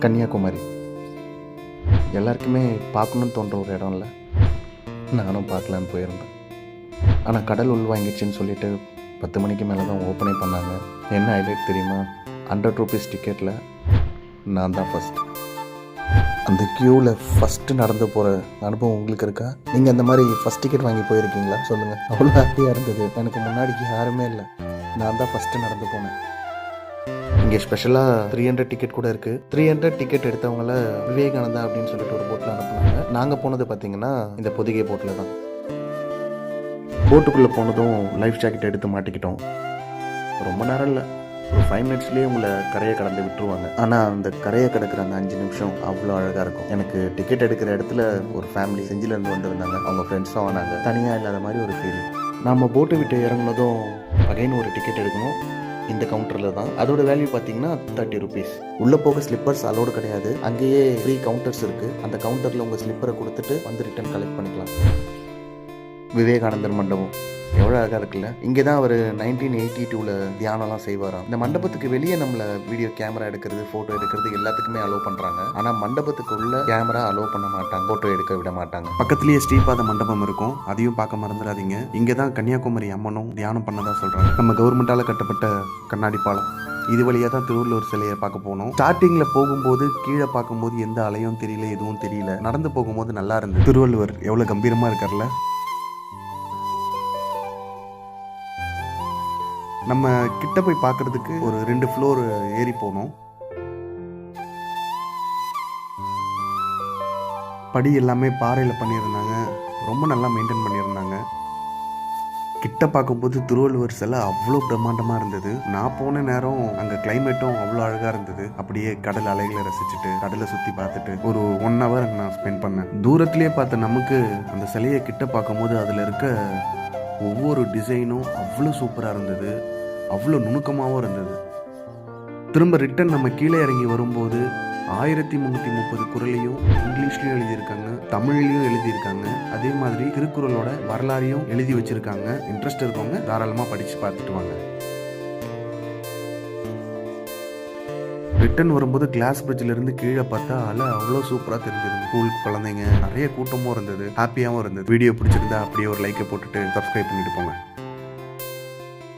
கன்னியாகுமரி எல்லாருக்குமே பார்க்கணுன்னு தோன்ற ஒரு இடம் இல்லை. நானும் பார்க்கலான்னு போயிருந்தேன். ஆனால் கடல் உள்வாங்கிடுச்சின்னு சொல்லிட்டு 10 மணிக்கு மேலே தான் ஓப்பனே பண்ணாங்க. என்ன ஹைலைட் தெரியுமா? 100 ரூபீஸ் டிக்கெட்டில் நான் தான் ஃபஸ்ட். அந்த க்யூவில் ஃபஸ்ட்டு நடந்து போகிற அனுபவம் உங்களுக்கு இருக்கா? நீங்கள் அந்த மாதிரி ஃபஸ்ட் டிக்கெட் வாங்கி போயிருக்கீங்களா? சொல்லுங்கள். அவ்வளோ ஹாப்பியாக இருந்தது. எனக்கு முன்னாடிக்கு யாருமே இல்லை, நான் தான் ஃபஸ்ட்டு நடந்து போனேன். இங்கே ஸ்பெஷலாக 300 டிக்கெட் கூட இருக்குது. 300 டிக்கெட் எடுத்தவங்கள விவேகானந்தா அப்படின்னு சொல்லிட்டு ஒரு போட்டில் அனுப்புனாங்க. நாங்கள் போனது பார்த்தீங்கன்னா இந்த பொதிகை போட்டில் தான். போட்டுக்குள்ளே போனதும் லைஃப் ஜாக்கெட் எடுத்து மாட்டிக்கிட்டோம். ரொம்ப நேரம் இல்லை, ஒரு 5 மினிட்ஸ்லேயே உங்களை கரையை கடந்து விட்டுருவாங்க. ஆனால் அந்த கரையை கடக்கிற அந்த 5 நிமிஷம் அவ்வளோ அழகாக இருக்கும். எனக்கு டிக்கெட் எடுக்கிற இடத்துல ஒரு ஃபேமிலி செஞ்சிலேருந்து வந்திருந்தாங்க. அவங்க ஃப்ரெண்ட்ஸும் ஆனாங்க. தனியாக இல்லாத மாதிரி ஒரு ஃபீலிங். நம்ம போட்டு விட்டு இறங்கினதும் அகைன் ஒரு டிக்கெட் எடுக்கணும். இந்த கவுண்டரில் தான். அதோட வேல்யூ பார்த்தீங்கன்னா 30 ரூபீஸ். உள்ளே போக ஸ்லிப்பர்ஸ் அலோடு கிடையாது. அங்கேயே ஃப்ரீ கவுண்டர்ஸ் இருக்குது. அந்த கவுண்டரில் உங்கள் ஸ்லிப்பரை கொடுத்துட்டு வந்து ரிட்டர்ன் கலெக்ட் பண்ணிக்கலாம். விவேகானந்தர் மண்டபம் எவ்வளோ அழகாக இருக்குல்ல. இங்கே தான் அவர் 1982 தியானம்லாம் செய்வாராம். இந்த மண்டபத்துக்கு வெளியே நம்மளை வீடியோ கேமரா எடுக்கிறது, ஃபோட்டோ எடுக்கிறது எல்லாத்துக்குமே அலோவ் பண்ணுறாங்க. ஆனால் மண்டபத்துக்கு உள்ள கேமரா அலோவ் பண்ண மாட்டாங்க, ஃபோட்டோ எடுக்க விட மாட்டாங்க. பக்கத்துலேயே ஸ்ரீபாத மண்டபம் இருக்கும், அதையும் பார்க்க மறந்துடாதீங்க. இங்கே தான் கன்னியாகுமரி அம்மனும் தியானம் பண்ணதாக சொல்கிறாங்க. நம்ம கவர்மெண்டால் கட்டப்பட்ட கண்ணாடி பாலம். இது வழியாக தான் திருவள்ளுவர் சிலையை பார்க்க போனோம். ஸ்டார்டிங்கில் போகும்போது கீழே பார்க்கும்போது எந்த அலையும் தெரியல, எதுவும் தெரியல. நடந்து போகும்போது நல்லா இருந்தது. திருவள்ளுவர் எவ்வளோ கம்பீரமாக இருக்கார்ல. நம்ம கிட்ட போய் பார்க்கறதுக்கு ஒரு 2 ஃப்ளோர் ஏறி போனோம். படி எல்லாமே பாறையில் பண்ணியிருந்தாங்க. ரொம்ப நல்லா மெயின்டைன் பண்ணியிருந்தாங்க. கிட்ட பார்க்கும்போது திருவள்ளுவர் சிலை அவ்வளோ பிரம்மாண்டமாக இருந்தது. நான் போன நேரம் அங்கே கிளைமேட்டும் அவ்வளோ அழகாக இருந்தது. அப்படியே கடல் அலைகளை ரசிச்சுட்டு கடலை சுற்றி பார்த்துட்டு ஒரு 1 ஹவர் நான் ஸ்பெண்ட் பண்ணேன். தூரத்துலேயே பார்த்த நமக்கு அந்த சிலையை கிட்ட பார்க்கும்போது அதில் இருக்க ஒவ்வொரு டிசைனும் அவ்வளோ சூப்பராக இருந்தது, அவ்வளோ நுணுக்கமாகவும் இருந்தது. திரும்ப ரிட்டன் நம்ம கீழே இறங்கி வரும்போது 1330 குறளையும் இங்கிலீஷ்லையும் எழுதியிருக்காங்க, தமிழ்லையும் எழுதியிருக்காங்க. அதே மாதிரி திருக்குறளோட வரலாறையும் எழுதி வச்சுருக்காங்க. இன்ட்ரெஸ்ட் இருக்கவங்க தாராளமாக படித்து பார்த்துட்டு வாங்க. ரிட்டன் வரும்போது கிளாஸ் பிரிட்ஜிலேருந்து கீழே பார்த்தா அலை அவ்வளோ சூப்பராக தெரிஞ்சிருந்தது. ஸ்கூலுக்கு குழந்தைங்க நிறைய கூட்டமும் இருந்தது, ஹாப்பியாகவும் இருந்தது. வீடியோ பிடிச்சிருந்தா அப்படியே ஒரு லைக்கை போட்டுட்டு சப்ஸ்கிரைப் பண்ணிட்டு போங்க.